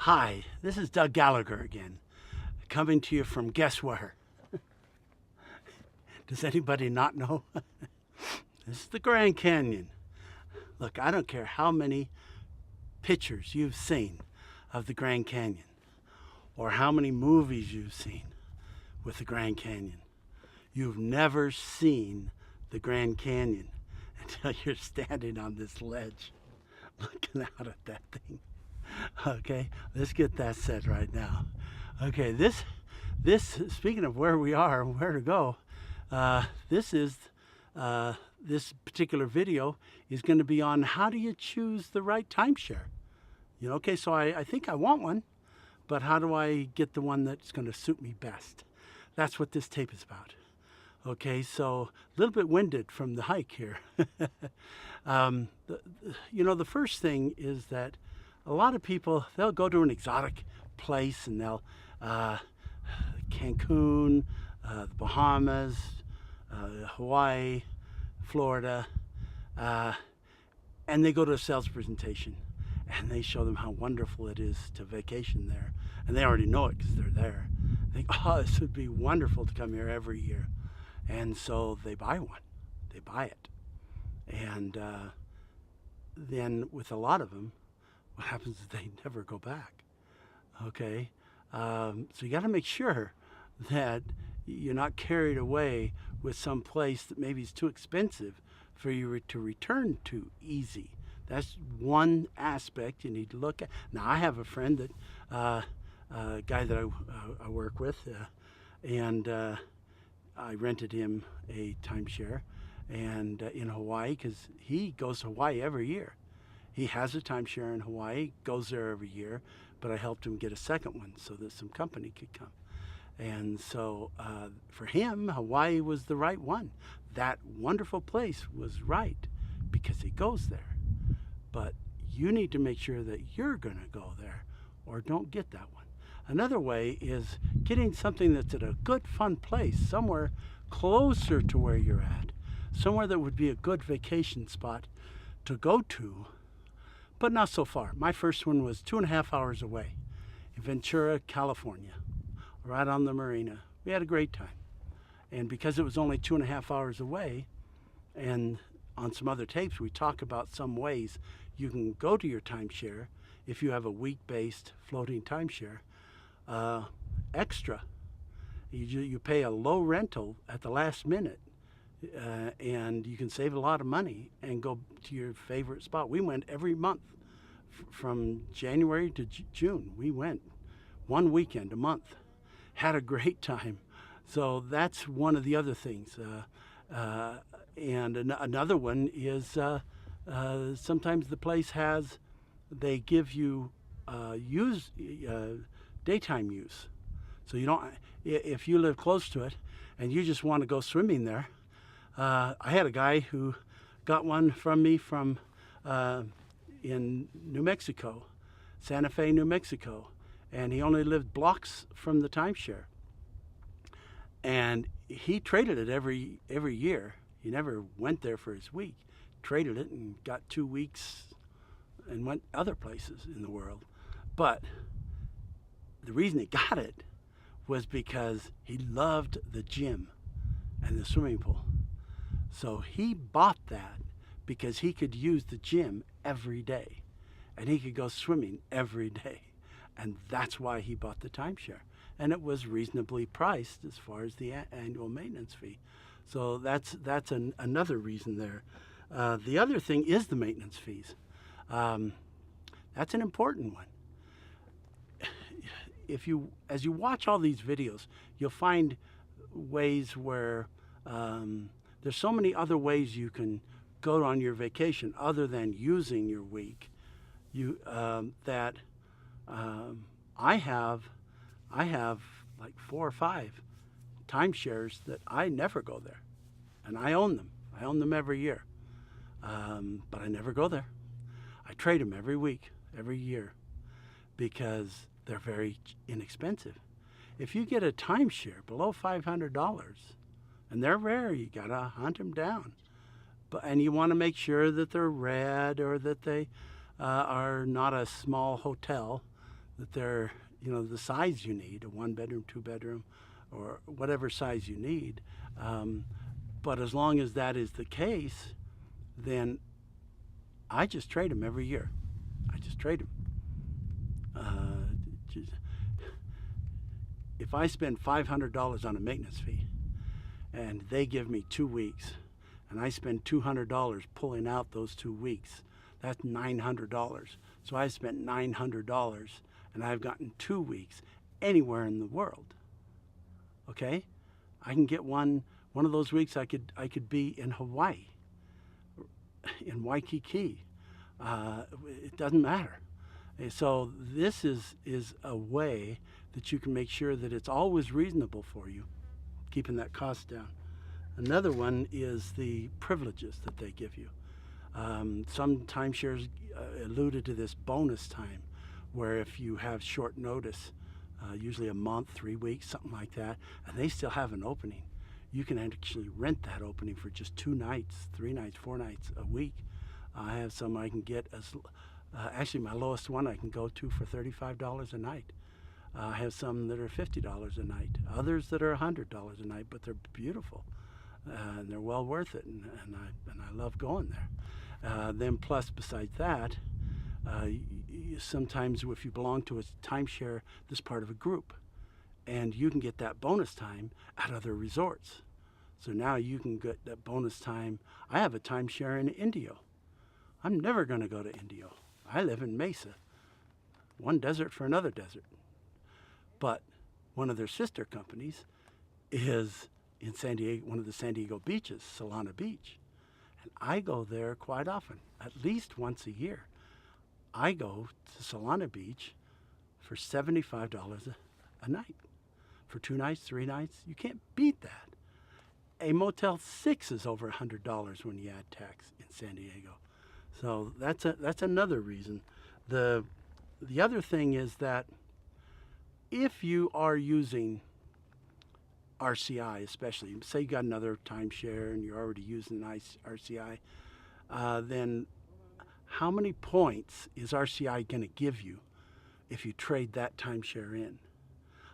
Hi, this is Doug Gallagher again, coming to you from guess where? Does anybody not know? This is the Grand Canyon. Look, I don't care how many pictures you've seen of the Grand Canyon or how many movies you've seen with the Grand Canyon. You've never seen the Grand Canyon until you're standing on this ledge looking out at that thing. Okay, let's get that said right now. Okay, this speaking of where we are and where to go, this particular video is going to be on how do you choose the right timeshare. You know, okay, so I think I want one, but how do I get the one that's going to suit me best? That's what this tape is about. Okay, so a little bit winded from the hike here. The first thing is that a lot of people, they'll go to an exotic place and they'll, Cancun, the Bahamas, Hawaii, Florida, and they go to a sales presentation and they show them how wonderful it is to vacation there. And they already know it because they're there. They think, oh, this would be wonderful to come here every year. And so they buy one, they buy it. And then with a lot of them, what happens is they never go back. Okay, so you got to make sure that you're not carried away with some place that maybe is too expensive for you to return to easy. That's one aspect you need to look at. Now, I have a friend that, a guy that I work with, and I rented him a timeshare and in Hawaii because he goes to Hawaii every year. He has a timeshare in Hawaii, goes there every year, but I helped him get a second one so that some company could come. And so for him, Hawaii was the right one. That wonderful place was right because he goes there. But you need to make sure that you're going to go there or don't get that one. Another way is getting something that's at a good, fun place, somewhere closer to where you're at, somewhere that would be a good vacation spot to go to, but not so far. My first one was 2.5 hours away in Ventura, California, right on the marina. We had a great time. And because it was only 2.5 hours away, and on some other tapes, we talk about some ways you can go to your timeshare if you have a week-based floating timeshare. Extra. You pay a low rental at the last minute, and you can save a lot of money and go to your favorite spot. We went every month from January to June. We went one weekend a month, had a great time. So that's one of the other things. And another one is sometimes the place they give you daytime use. So you don't, if you live close to it and you just want to go swimming there. I had a guy who got one from me from in New Mexico, Santa Fe, New Mexico, and he only lived blocks from the timeshare. And he traded it every year. He never went there for his week. Traded it and got 2 weeks and went other places in the world. But the reason he got it was because he loved the gym and the swimming pool. So he bought that because he could use the gym every day and he could go swimming every day. And that's why he bought the timeshare. And it was reasonably priced as far as the annual maintenance fee. So that's another reason there. The other thing is the maintenance fees. That's an important one. As you watch all these videos, you'll find ways where there's so many other ways you can go on your vacation other than using your week. I have like 4 or 5 timeshares that I never go there, and I own them. I own them every year, but I never go there. I trade them every week, every year, because they're very inexpensive. If you get a timeshare below $500, and they're rare, you gotta hunt them down. And you want to make sure that they're red or that they are not a small hotel, that they're, the size you need, a 1 bedroom, 2 bedroom, or whatever size you need. Um, but as long as that is the case, then I just trade them every year. I just trade them. Just, if I spend $500 on a maintenance fee and they give me 2 weeks and I spend $200 pulling out those 2 weeks, that's $900. So I spent $900 and I've gotten 2 weeks anywhere in the world. Okay? I can get one of those weeks. I could be in Hawaii, in Waikiki. It doesn't matter. So this is a way that you can make sure that it's always reasonable for you, keeping that cost down. Another one is the privileges that they give you. Some timeshares alluded to this bonus time, where if you have short notice, usually a month, 3 weeks, something like that, and they still have an opening, you can actually rent that opening for just 2 nights, 3 nights, 4 nights a week. I have some I can get as actually my lowest one I can go to for $35 a night. I have some that are $50 a night, others that are $100 a night, but they're beautiful and they're well worth it, and I love going there. Then plus besides that, sometimes if you belong to a timeshare that's part of a group, and you can get that bonus time at other resorts. So now you can get that bonus time. I have a timeshare in Indio. I'm never going to go to Indio. I live in Mesa, one desert for another desert. But one of their sister companies is in San Diego, one of the San Diego beaches, Solana Beach. And I go there quite often, at least once a year. I go to Solana Beach for $75 a night. For 2 nights, 3 nights, you can't beat that. A Motel 6 is over $100 when you add tax in San Diego. So that's another reason. The other thing is that if you are using RCI, especially, say you got another timeshare and you're already using RCI, then how many points is RCI going to give you if you trade that timeshare in?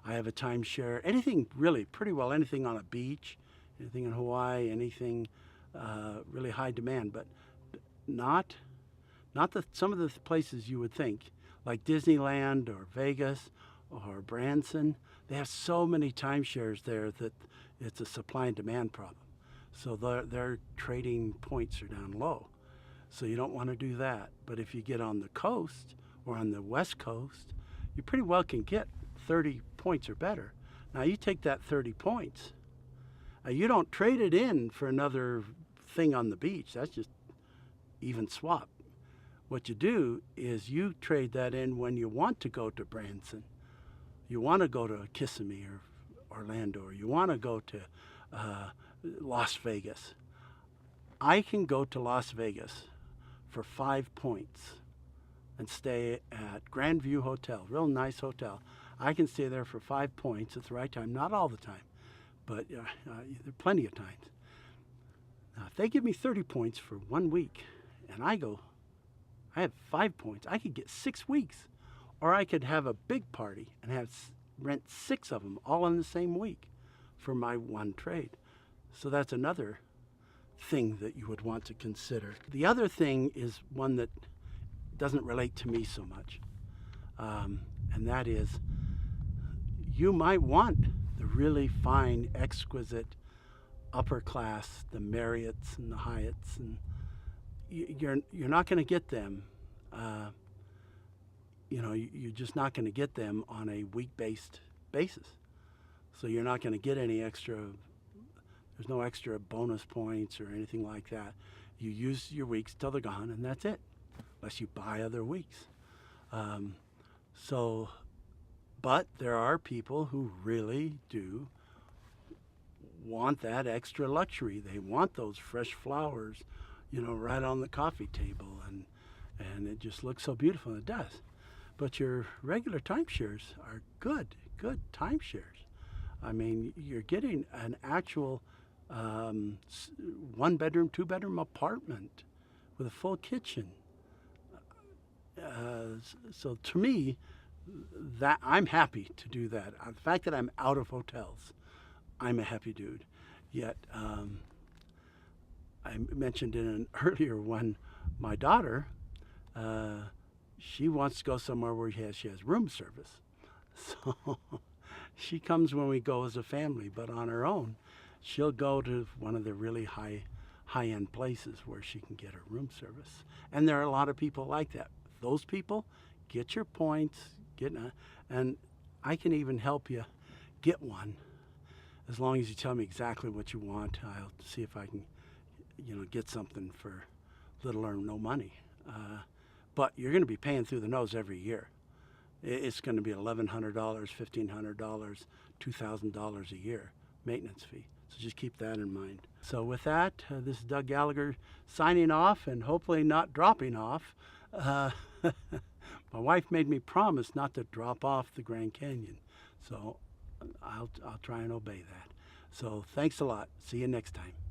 I have a timeshare, anything really, pretty well anything on a beach, anything in Hawaii, anything really high demand, but not some of the places you would think, like Disneyland or Vegas or Branson. They have so many timeshares there that it's a supply and demand problem. So their trading points are down low. So you don't want to do that. But if you get on the coast or on the West Coast, you pretty well can get 30 points or better. Now you take that 30 points, you don't trade it in for another thing on the beach. That's just even swap. What you do is you trade that in when you want to go to Branson, you want to go to Kissimmee or Orlando, or you want to go to Las Vegas. I can go to Las Vegas for 5 points and stay at Grandview Hotel, real nice hotel. I can stay there for 5 points at the right time, not all the time, but there are plenty of times. Now, if they give me 30 points for 1 week and I have 5 points, I could get 6 weeks. Or I could have a big party and rent 6 of them all in the same week for my one trade. So that's another thing that you would want to consider. The other thing is one that doesn't relate to me so much, and that is you might want the really fine, exquisite, upper class, the Marriotts and the Hyatts, and you're not going to get them. You're just not going to get them on a week-based basis. So you're not going to get any extra. There's no extra bonus points or anything like that. You use your weeks till they're gone, and that's it, unless you buy other weeks. But there are people who really do want that extra luxury. They want those fresh flowers, right on the coffee table, and it just looks so beautiful, and it does. But your regular timeshares are good timeshares. I mean, you're getting an actual 1 bedroom, 2 bedroom apartment with a full kitchen. So to me, that I'm happy to do that. The fact that I'm out of hotels, I'm a happy dude. Yet I mentioned in an earlier one, my daughter, uh, she wants to go somewhere where she has room service. So she comes when we go as a family, but on her own, she'll go to one of the really high end places where she can get her room service. And there are a lot of people like that. Those people, get your points, and I can even help you get one as long as you tell me exactly what you want. I'll see if I can, get something for little or no money. But you're going to be paying through the nose every year. It's going to be $1,100, $1,500, $2,000 a year maintenance fee. So just keep that in mind. So with that, this is Doug Gallagher signing off and hopefully not dropping off. My wife made me promise not to drop off the Grand Canyon. So I'll try and obey that. So thanks a lot. See you next time.